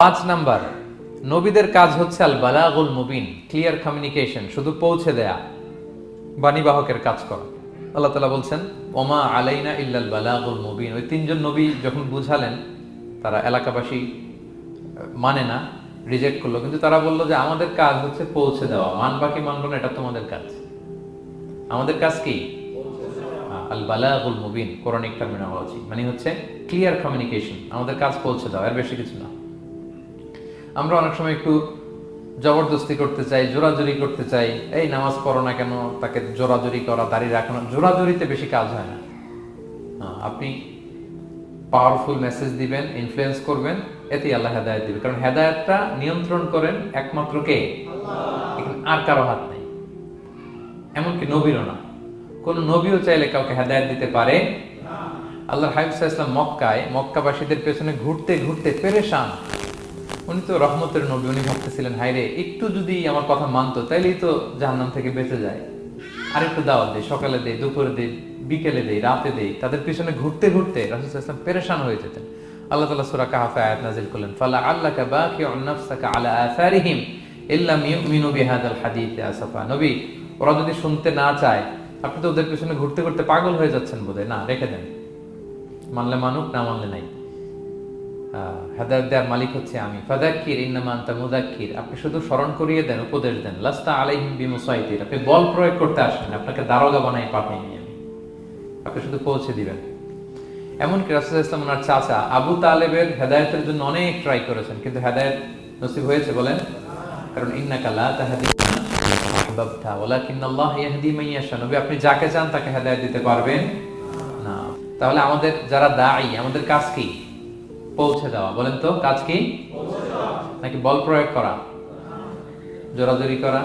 পাঁচ নাম্বার, নবীদের কাজ হচ্ছে আল বালাগুল মুবিন, ক্লিয়ার কমিউনিকেশন, শুধু পৌঁছে দেয়া, বাণীবাহকের কাজ করা। আল্লাহ তাআলা বলছেন ওমা আলাইনা ইল্লাল বালাগুল মুবিন। ওই তিনজন নবী যখন বুঝালেন, তারা এলাকাবাসী মানে না, রিজেক্ট করলো, কিন্তু তারা বললো যে আমাদের কাজ হচ্ছে পৌঁছে দেওয়া, মানবা কি মানবো না এটা তোমাদের কাজ। আমাদের কাজ কি? আল বালাগুল মুবিন কোরআনিক টার্মিনোলজি, মানে হচ্ছে ক্লিয়ার কমিউনিকেশন, আমাদের কাজ পৌঁছে দেওয়া, এর বেশি কিছু না। আমরা অনেক সময় একটু জবরদস্তি করতে চাই, জোরাজুরি করতে চাই, এই নামাজ পড়ো না কেন, তাকে জোরাজুরি করা, দাঁড়িয়ে রাখো না, জোরাজুরিতে বেশি কাজ হয় না। আপনি পাওয়ারফুল মেসেজ দিবেন, ইনফ্লুয়েন্স করবেন, এতেই আল্লাহ হেদায়েত দিবে। কারণ হেদায়েতটা নিয়ন্ত্রণ করেন একমাত্র কে? আল্লাহ। আর কারো হাত নেই, এমনকি নবীরও না। কোন নবীও চাইলে কাউকে হেদায়েত দিতে পারে না। আল্লাহর হাবিব সাল্লাল্লাহু আলাইহি ওয়াসাল্লাম মক্কায় মক্কাবাসীদের পেছনে ঘুরতে ঘুরতে পেরেশান। উনি তো রহমতের নবী, উনি ভাবতেছিলেন হায়রে একটু যদি আমার কথা মানতো তাইলেই তো জাহান্নাম থেকে বেঁচে যায়, আর একটু দাওয়াত দেই, সকালে দেই, দুপুরে দেই, বিকেলে দেই, রাতে দেই। তাদের পিছনে ঘুরতে ঘুরতে রাসূল সাল্লাল্লাহু আলাইহি ওয়াসাল্লাম পেরেশান হয়ে যেতেন। আল্লাহ তাআলা সূরা কাহফে আয়াত নাযিল করলেন, ফালা আল্লাকা বাকিউন নাফসাকা আলা আসারিহিম ইল্লাম ইউমিনু বিহাদাল হাদীসি আসাফা। নবী, ওরা যদি শুনতে না চায়, আপনি তো ওদের পিছনে ঘুরতে ঘুরতে পাগল হয়ে যাচ্ছেন বোধহয়, না রেখে দেন, মানলে মানুক, না মানলে নাই। হেদায়েত দেওয়ার মালিক হচ্ছে আমি। ফাযাক্কির ইন্নামা আনতা মুযাক্কির, আপনি শুধু স্মরণ করিয়ে দেন, উপদেশ দেন। লাস্তা আলাইহিম বিমুসাইতির, আপনি বল প্রয়োগ করতে আসেন, আপনাকে দারোগা বানাই পাঠাইনি আমি, আপনি শুধু পৌঁছে দিবেন। এমনকি রাসূল সাল্লাল্লাহু আলাইহি ওয়াসাল্লাম ওনার চাচা আবু তালেবের হেদায়েতের জন্য অনেক ট্রাই করেছেন, কিন্তু হেদায়েত নসিব হয়েছে বলেন? কারণ ইন্নাকা লা তাহদি মান আহবাবতা ওয়ালাকিন্নাল্লাহ ইয়াহদি মান ইয়াশা। নবী, আপনি যাকে চান তাকে হেদায়েত দিতে পারবেন না। তাহলে আমাদের যারা দাঈ, আমাদের কাজ কি? পৌঁছে দেওয়া। বলেন তো কাজ কি? নাকি বল প্রয়োগ করা, জোরাজুরি করা?